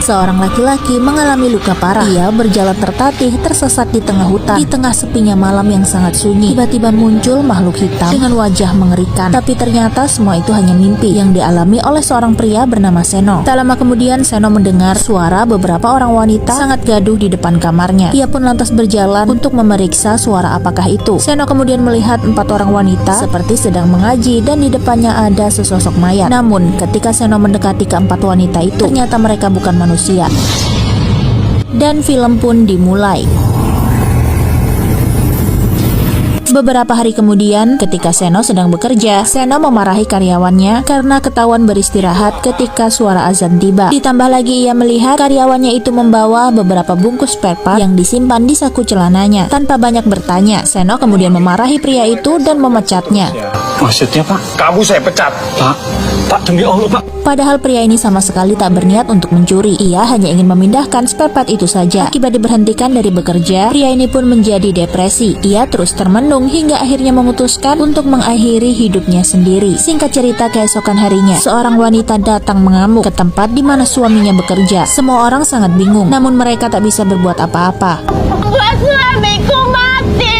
seorang laki-laki mengalami luka parah. Ia berjalan tertatih tersesat di tengah hutan. Di tengah sepinya malam yang sangat sunyi, tiba-tiba muncul makhluk hitam dengan wajah mengerikan. Tapi ternyata semua itu hanya mimpi yang dialami oleh seorang pria bernama Seno. Tak lama kemudian Seno mendengar suara beberapa orang wanita sangat gaduh di depan kamarnya. Ia pun lantas berjalan untuk memeriksa suara apakah itu. Seno kemudian melihat 4 orang wanita seperti sedang mengaji dan di depannya ada sesosok mayat. Namun ketika Seno mendekati keempat wanita itu, ternyata mereka bukan manusia. Dan film pun dimulai. Beberapa hari kemudian, ketika Seno sedang bekerja, Seno memarahi karyawannya karena ketahuan beristirahat ketika suara azan tiba. Ditambah lagi ia melihat karyawannya itu membawa beberapa bungkus spare part yang disimpan di saku celananya. Tanpa banyak bertanya, Seno kemudian memarahi pria itu dan memecatnya. Maksudnya, Pak? Kamu saya pecat. Pak, demi Allah, Pak. Padahal pria ini sama sekali tak berniat untuk mencuri. Ia hanya ingin memindahkan spare part itu saja. Akibat diberhentikan dari bekerja, pria ini pun menjadi depresi. Ia terus termenung hingga akhirnya memutuskan untuk mengakhiri hidupnya sendiri. Singkat cerita, keesokan harinya, seorang wanita datang mengamuk ke tempat di mana suaminya bekerja. Semua orang sangat bingung, namun mereka tak bisa berbuat apa-apa. Suamiku mati.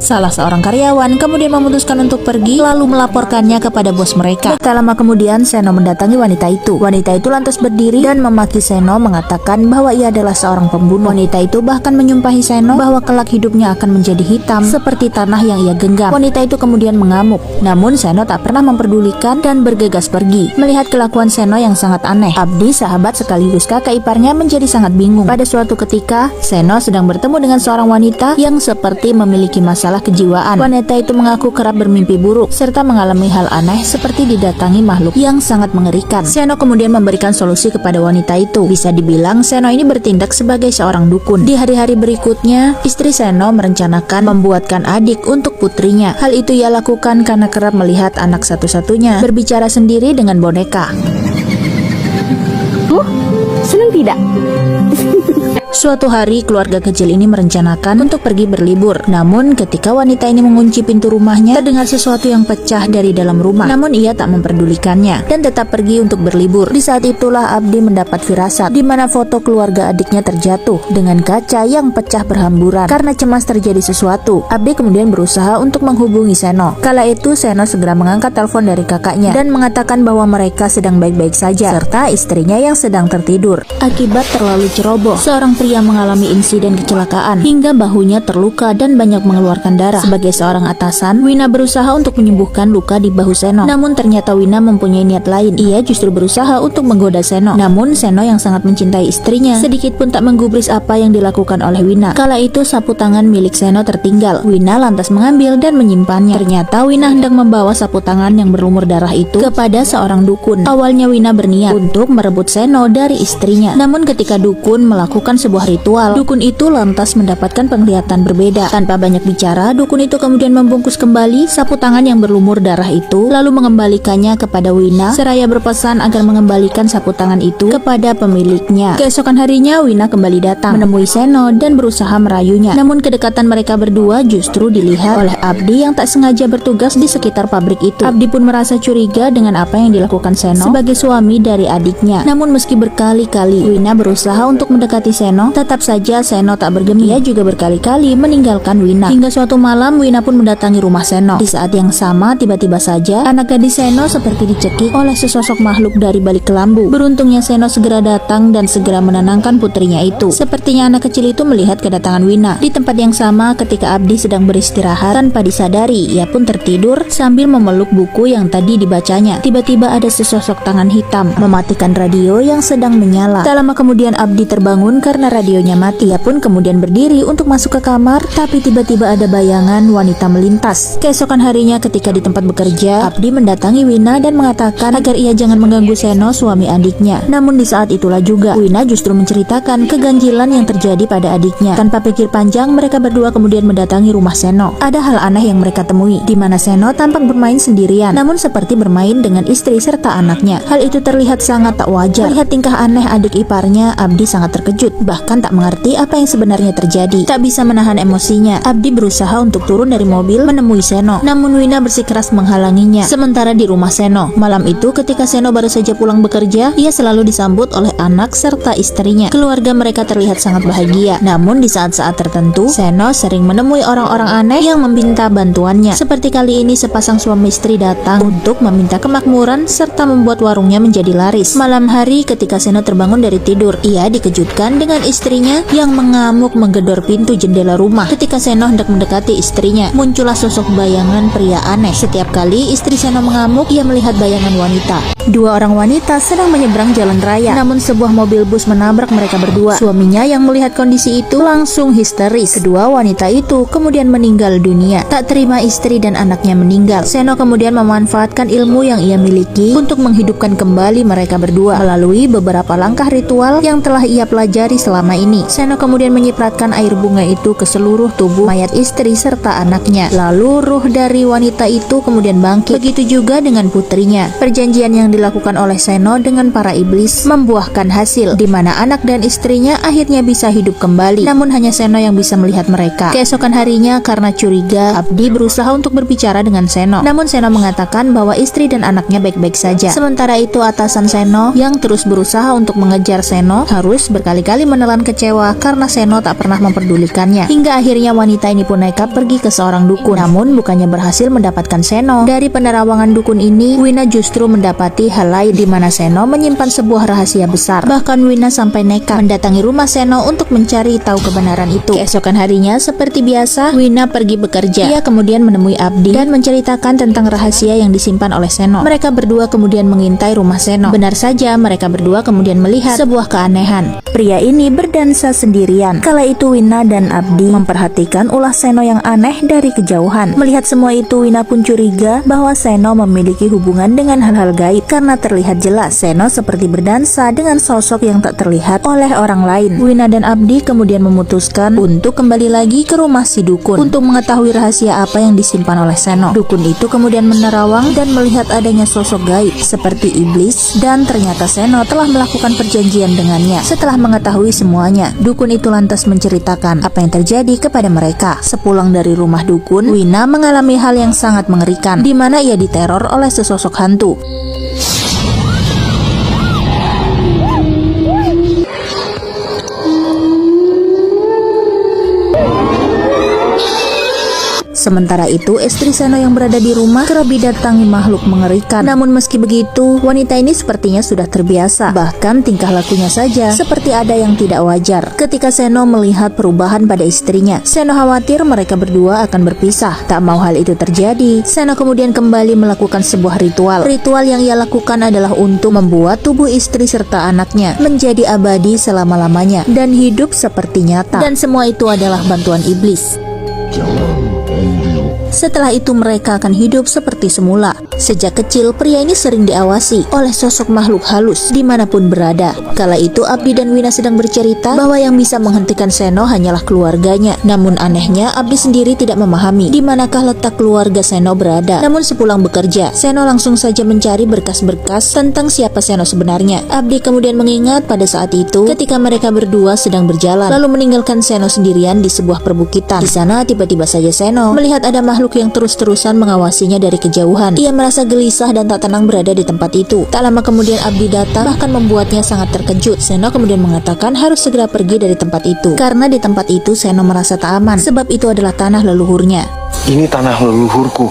Salah seorang karyawan kemudian memutuskan untuk pergi lalu melaporkannya kepada bos mereka. Tak lama kemudian Seno mendatangi wanita itu. Wanita itu lantas berdiri dan memaki Seno, mengatakan bahwa ia adalah seorang pembunuh. Wanita itu bahkan menyumpahi Seno bahwa kelak hidupnya akan menjadi hitam seperti tanah yang ia genggam. Wanita itu kemudian mengamuk. Namun Seno tak pernah memperdulikan dan bergegas pergi. Melihat kelakuan Seno yang sangat aneh, Abdi, sahabat sekaligus kakak iparnya, menjadi sangat bingung. Pada suatu ketika, Seno sedang bertemu dengan seorang wanita yang seperti memiliki masalah kejiwaan. Wanita itu mengaku kerap bermimpi buruk serta mengalami hal aneh seperti didatangi makhluk yang sangat mengerikan. Seno kemudian memberikan solusi kepada wanita itu. Bisa dibilang Seno ini bertindak sebagai seorang dukun. Di hari-hari berikutnya, istri Seno merencanakan membuatkan adik untuk putrinya. Hal itu ia lakukan karena kerap melihat anak satu-satunya berbicara sendiri dengan boneka. Senang tidak? Suatu hari, keluarga kecil ini merencanakan untuk pergi berlibur. Namun, ketika wanita ini mengunci pintu rumahnya, terdengar sesuatu yang pecah dari dalam rumah. Namun, ia tak memperdulikannya dan tetap pergi untuk berlibur. Di saat itulah Abdi mendapat firasat di mana foto keluarga adiknya terjatuh dengan kaca yang pecah berhamburan. Karena cemas terjadi sesuatu, Abdi kemudian berusaha untuk menghubungi Seno. Kala itu, Seno segera mengangkat telepon dari kakaknya dan mengatakan bahwa mereka sedang baik-baik saja, serta istrinya yang sedang tertidur. Akibat terlalu ceroboh, seorang pria mengalami insiden kecelakaan hingga bahunya terluka dan banyak mengeluarkan darah. Sebagai seorang atasan, Wina berusaha untuk menyembuhkan luka di bahu Seno. Namun ternyata Wina mempunyai niat lain. Ia justru berusaha untuk menggoda Seno. Namun Seno yang sangat mencintai istrinya sedikit pun tak menggubris apa yang dilakukan oleh Wina. Kala itu sapu tangan milik Seno tertinggal. Wina lantas mengambil dan menyimpannya. Ternyata Wina hendak membawa sapu tangan yang berlumur darah itu kepada seorang dukun. Awalnya Wina berniat untuk merebut Seno dari istrinya. Namun ketika dukun melakukan sebuah ritual, dukun itu lantas mendapatkan penglihatan berbeda. Tanpa banyak bicara, dukun itu kemudian membungkus kembali sapu tangan yang berlumur darah itu, lalu mengembalikannya kepada Wina, seraya berpesan agar mengembalikan sapu tangan itu kepada pemiliknya. Keesokan harinya, Wina kembali datang menemui Seno dan berusaha merayunya. Namun kedekatan mereka berdua justru dilihat oleh Abdi yang tak sengaja bertugas di sekitar pabrik itu. Abdi pun merasa curiga dengan apa yang dilakukan Seno sebagai suami dari adiknya. Namun meski berkali-kali Wina berusaha untuk mendekati Seno, tetap saja Seno tak bergeming. Ia juga berkali-kali meninggalkan Wina. Hingga suatu malam Wina pun mendatangi rumah Seno. Di saat yang sama, tiba-tiba saja anak gadis Seno seperti dicekik oleh sesosok makhluk dari balik kelambu. Beruntungnya Seno segera datang dan segera menenangkan putrinya itu. Sepertinya anak kecil itu melihat kedatangan Wina. Di tempat yang sama, ketika Abdi sedang beristirahat, tanpa disadari ia pun tertidur sambil memeluk buku yang tadi dibacanya. Tiba-tiba ada sesosok tangan hitam mematikan radio yang sedang menyala. Tak lama kemudian Abdi terbangun karena radionya mati. Ia pun kemudian berdiri untuk masuk ke kamar, tapi tiba-tiba ada bayangan wanita melintas. Keesokan harinya ketika di tempat bekerja, Abdi mendatangi Wina dan mengatakan agar ia jangan mengganggu Seno, suami adiknya. Namun di saat itulah juga Wina justru menceritakan keganjilan yang terjadi pada adiknya. Tanpa pikir panjang, mereka berdua kemudian mendatangi rumah Seno. Ada hal aneh yang mereka temui, di mana Seno tampak bermain sendirian, namun seperti bermain dengan istri serta anaknya. Hal itu terlihat sangat tak wajar. Melihat tingkah aneh adik iparnya, Abdi sangat terkejut. Bahkan bahkan tak mengerti apa yang sebenarnya terjadi. Tak bisa menahan emosinya, Abdi berusaha untuk turun dari mobil menemui Seno. Namun Wina bersikeras menghalanginya. Sementara di rumah Seno, malam itu ketika Seno baru saja pulang bekerja, ia selalu disambut oleh anak serta istrinya. Keluarga mereka terlihat sangat bahagia. Namun di saat-saat tertentu, Seno sering menemui orang-orang aneh yang meminta bantuannya. Seperti kali ini sepasang suami istri datang untuk meminta kemakmuran serta membuat warungnya menjadi laris. Malam hari ketika Seno terbangun dari tidur, ia dikejutkan dengan istrinya yang mengamuk menggedor pintu jendela rumah. Ketika Seno hendak mendekati istrinya, muncullah sosok bayangan pria aneh. Setiap kali istri Seno mengamuk, ia melihat bayangan wanita. Dua orang wanita sedang menyeberang jalan raya, namun sebuah mobil bus menabrak mereka berdua. Suaminya yang melihat kondisi itu langsung histeris. Kedua wanita itu kemudian meninggal dunia. Tak terima istri dan anaknya meninggal, Seno kemudian memanfaatkan ilmu yang ia miliki untuk menghidupkan kembali mereka berdua melalui beberapa langkah ritual yang telah ia pelajari selama ini. Seno kemudian menyipratkan air bunga itu ke seluruh tubuh mayat istri serta anaknya. Lalu ruh dari wanita itu kemudian bangkit. Begitu juga dengan putrinya. Perjanjian yang dilakukan oleh Seno dengan para iblis membuahkan hasil, di mana anak dan istrinya akhirnya bisa hidup kembali. Namun hanya Seno yang bisa melihat mereka. Keesokan harinya, karena curiga, Abdi berusaha untuk berbicara dengan Seno. Namun Seno mengatakan bahwa istri dan anaknya baik-baik saja. Sementara itu atasan Seno yang terus berusaha untuk mengejar Seno harus berkali-kali menelan kecewa karena Seno tak pernah memperdulikannya. Hingga akhirnya wanita ini pun nekat pergi ke seorang dukun. Namun bukannya berhasil mendapatkan Seno, dari penerawangan dukun ini Wina justru mendapati hal lain, di mana Seno menyimpan sebuah rahasia besar. Bahkan Wina sampai nekat mendatangi rumah Seno untuk mencari tahu kebenaran itu. Keesokan harinya seperti biasa, Wina pergi bekerja. Ia kemudian menemui Abdi dan menceritakan tentang rahasia yang disimpan oleh Seno. Mereka berdua kemudian mengintai rumah Seno. Benar saja, mereka berdua kemudian melihat sebuah keanehan. Pria ini berdansa sendirian. Kala itu Wina dan Abdi memperhatikan ulah Seno yang aneh dari kejauhan. Melihat semua itu, Wina pun curiga bahwa Seno memiliki hubungan dengan hal-hal gaib, karena terlihat jelas Seno seperti berdansa dengan sosok yang tak terlihat oleh orang lain. Wina dan Abdi kemudian memutuskan untuk kembali lagi ke rumah si dukun untuk mengetahui rahasia apa yang disimpan oleh Seno. Dukun itu kemudian menerawang dan melihat adanya sosok gaib seperti iblis, dan ternyata Seno telah melakukan perjanjian dengannya. Setelah mengetahui semuanya, dukun itu lantas menceritakan apa yang terjadi kepada mereka. Sepulang dari rumah dukun, Wina mengalami hal yang sangat mengerikan, di mana ia diteror oleh sesosok hantu. Sementara itu, istri Seno yang berada di rumah kerap didatangi makhluk mengerikan. Namun meski begitu, wanita ini sepertinya sudah terbiasa. Bahkan tingkah lakunya saja seperti ada yang tidak wajar. Ketika Seno melihat perubahan pada istrinya, Seno khawatir mereka berdua akan berpisah. Tak mau hal itu terjadi, Seno kemudian kembali melakukan sebuah ritual. Ritual yang ia lakukan adalah untuk membuat tubuh istri serta anaknya menjadi abadi selama-lamanya dan hidup seperti nyata. Dan semua itu adalah bantuan iblis. Setelah itu mereka akan hidup seperti semula. Sejak kecil, pria ini sering diawasi oleh sosok makhluk halus dimanapun berada. Kala itu Abdi dan Wina sedang bercerita bahwa yang bisa menghentikan Seno hanyalah keluarganya. Namun anehnya, Abdi sendiri tidak memahami di manakah letak keluarga Seno berada. Namun sepulang bekerja, Seno langsung saja mencari berkas-berkas tentang siapa Seno sebenarnya. Abdi kemudian mengingat pada saat itu ketika mereka berdua sedang berjalan, lalu meninggalkan Seno sendirian di sebuah perbukitan. Di sana tiba-tiba saja Seno melihat ada makhluk yang terus-terusan mengawasinya dari kejauhan. Ia merasa gelisah dan tak tenang berada di tempat itu. Tak lama kemudian Abdi datang, bahkan membuatnya sangat terkejut. Seno kemudian mengatakan harus segera pergi dari tempat itu, karena di tempat itu Seno merasa tak aman, sebab itu adalah tanah leluhurnya. Ini tanah leluhurku.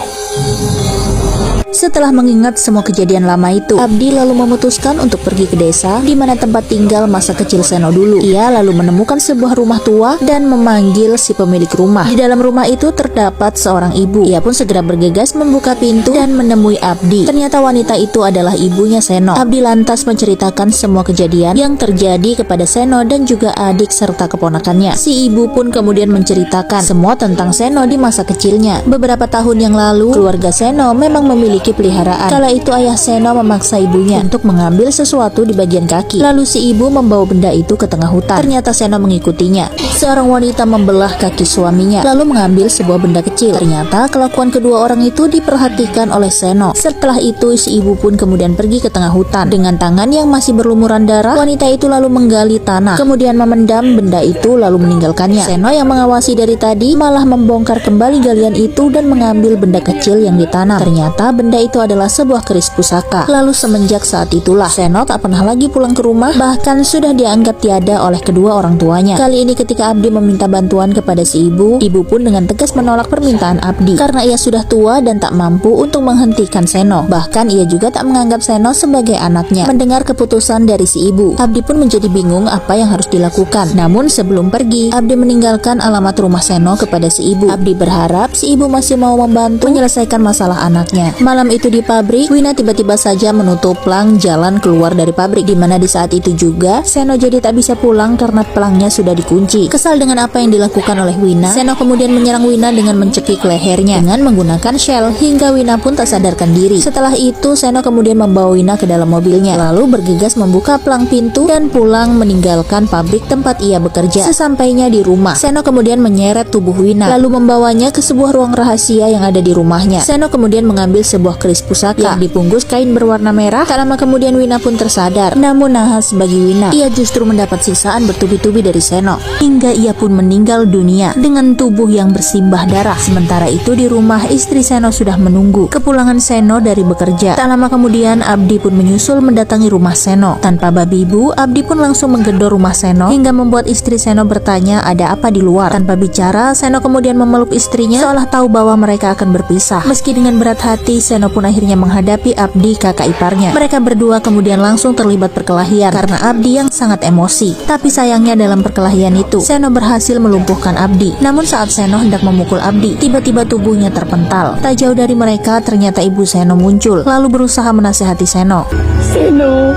Setelah mengingat semua kejadian lama itu, Abdi lalu memutuskan untuk pergi ke desa di mana tempat tinggal masa kecil Seno dulu. Ia lalu menemukan sebuah rumah tua dan memanggil si pemilik rumah. Di dalam rumah itu terdapat seorang ibu. Ia pun segera bergegas membuka pintu dan menemui Abdi. Ternyata wanita itu adalah ibunya Seno. Abdi lantas menceritakan semua kejadian yang terjadi kepada Seno dan juga adik serta keponakannya. Si ibu pun kemudian menceritakan semua tentang Seno di masa kecilnya. Beberapa tahun yang lalu, keluarga Seno memang memiliki memiliki peliharaan. Kala itu ayah Seno memaksa ibunya untuk mengambil sesuatu di bagian kaki. Lalu si ibu membawa benda itu ke tengah hutan. Ternyata Seno mengikutinya. Seorang wanita membelah kaki suaminya lalu mengambil sebuah benda kecil. Ternyata kelakuan kedua orang itu diperhatikan oleh Seno. Setelah itu si ibu pun kemudian pergi ke tengah hutan. Dengan tangan yang masih berlumuran darah, wanita itu lalu menggali tanah, kemudian memendam benda itu lalu meninggalkannya. Seno yang mengawasi dari tadi malah membongkar kembali galian itu dan mengambil benda kecil yang ditanam. Ternyata benda itu adalah sebuah keris pusaka. Lalu semenjak saat itulah Seno tak pernah lagi pulang ke rumah, bahkan sudah dianggap tiada oleh kedua orang tuanya. Kali ini ketika Abdi meminta bantuan kepada si ibu pun dengan tegas menolak permintaan Abdi karena ia sudah tua dan tak mampu untuk menghentikan Seno. Bahkan ia juga tak menganggap Seno sebagai anaknya. Mendengar keputusan dari si ibu, Abdi pun menjadi bingung apa yang harus dilakukan. Namun sebelum pergi, Abdi meninggalkan alamat rumah Seno kepada si ibu. Abdi berharap si ibu masih mau membantu menyelesaikan masalah anaknya. Malam itu di pabrik, Wina tiba-tiba saja menutup pelang jalan keluar dari pabrik, di mana di saat itu juga Seno jadi tak bisa pulang karena pelangnya sudah dikunci. Kesal dengan apa yang dilakukan oleh Wina, Seno kemudian menyerang Wina dengan mencekik lehernya dengan menggunakan shell hingga Wina pun tak sadarkan diri. Setelah itu Seno kemudian membawa Wina ke dalam mobilnya lalu bergegas membuka pelang pintu dan pulang meninggalkan pabrik tempat ia bekerja. Sesampainya di rumah, Seno kemudian menyeret tubuh Wina lalu membawanya ke sebuah ruang rahasia yang ada di rumahnya. Seno kemudian mengambil sebuah keris pusaka yang dibungkus kain berwarna merah. Tak lama kemudian Wina pun tersadar. Namun nahas bagi Wina, ia justru mendapat sisaan bertubi-tubi dari Seno hingga ia pun meninggal dunia dengan tubuh yang bersimbah darah. Sementara itu di rumah, istri Seno sudah menunggu kepulangan Seno dari bekerja. Tak lama kemudian Abdi pun menyusul mendatangi rumah Seno. Tanpa babi ibu, Abdi pun langsung menggedor rumah Seno hingga membuat istri Seno bertanya ada apa di luar. Tanpa bicara, Seno kemudian memeluk istrinya seolah tahu bahwa mereka akan berpisah. Meski dengan berat hati, Seno pun akhirnya menghadapi Abdi, kakak iparnya. Mereka berdua kemudian langsung terlibat perkelahian karena Abdi yang sangat emosi. Tapi sayangnya dalam perkelahian itu, Seno berhasil melumpuhkan Abdi. Namun saat Seno hendak memukul Abdi, tiba-tiba tubuhnya terpental. Tak jauh dari mereka, ternyata ibu Seno muncul, lalu berusaha menasihati Seno. Seno,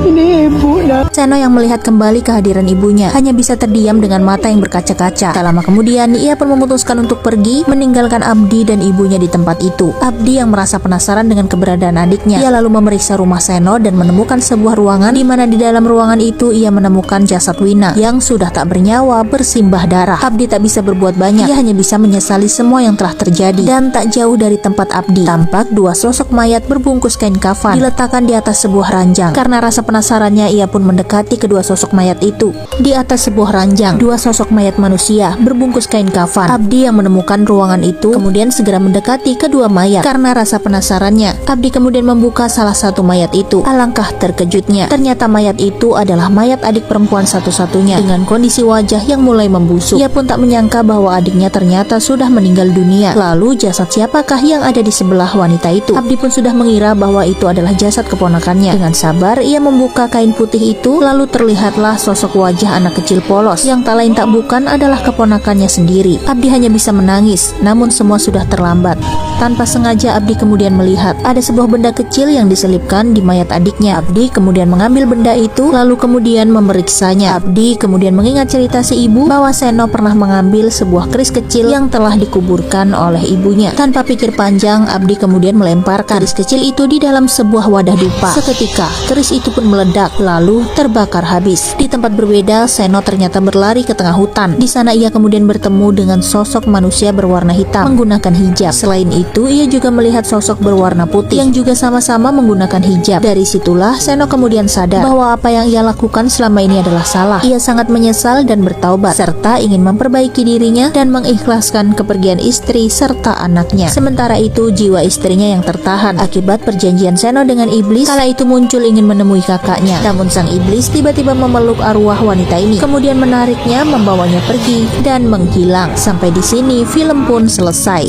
ini ibu nak. Seno yang melihat kembali kehadiran ibunya hanya bisa terdiam dengan mata yang berkaca-kaca. Tak lama kemudian ia pun memutuskan untuk pergi meninggalkan Abdi dan ibunya di tempat itu. Abdi yang merasa penasaran dengan keberadaan adiknya, ia lalu memeriksa rumah Seno dan menemukan sebuah ruangan di mana di dalam ruangan itu ia menemukan jasad Wina yang sudah tak bernyawa bersimbah darah. Abdi tak bisa berbuat banyak, ia hanya bisa menyesali semua yang telah terjadi. Dan tak jauh dari tempat Abdi tampak dua sosok mayat berbungkus kain kafan diletakkan di atas sebuah ranjang. Karena rasa penasarannya ia pun mendekati kedua sosok mayat itu. Di atas sebuah ranjang, dua sosok mayat manusia berbungkus kain kafan. Abdi yang menemukan ruangan itu kemudian segera mendekati kedua mayat. Karena rasa penasarannya, Abdi kemudian membuka salah satu mayat itu. Alangkah terkejutnya, ternyata mayat itu adalah mayat adik perempuan satu-satunya dengan kondisi wajah yang mulai membusuk. Ia pun tak menyangka bahwa adiknya ternyata sudah meninggal dunia. Lalu jasad siapakah yang ada di sebelah wanita itu? Abdi pun sudah mengira bahwa itu adalah jasad keponakannya. Dengan sabar ia membuka kain putih itu, lalu terlihatlah sosok wajah anak kecil polos yang tak lain tak bukan adalah keponakannya sendiri. Abdi hanya bisa menangis, namun semua sudah terlambat. Tanpa sengaja Abdi kemudian melihat ada sebuah benda kecil yang diselipkan di mayat adiknya. Abdi kemudian mengambil benda itu lalu kemudian memeriksanya. Abdi kemudian mengingat cerita si ibu bahwa Seno pernah mengambil sebuah keris kecil yang telah dikuburkan oleh ibunya. Tanpa pikir panjang, Abdi kemudian melemparkan keris kecil itu di dalam sebuah wadah dupa. Seketika keris itu pun meledak lalu terbakar habis. Di tempat berbeda, Seno ternyata berlari ke tengah hutan. Di sana ia kemudian bertemu dengan sosok manusia berwarna hitam menggunakan hijab. Selain itu, ia juga melihat sosok berwarna putih yang juga sama-sama menggunakan hijab. Dari situlah Seno kemudian sadar bahwa apa yang ia lakukan selama ini adalah salah. Ia sangat menyesal dan bertaubat serta ingin memperbaiki dirinya dan mengikhlaskan kepergian istri serta anaknya. Sementara itu, jiwa istrinya yang tertahan akibat perjanjian Seno dengan iblis kala itu muncul ingin menemui kakaknya. Namun sang iblis tiba-tiba memeluk arwah wanita ini, kemudian menariknya, membawanya pergi dan menghilang. Sampai di sini film pun selesai.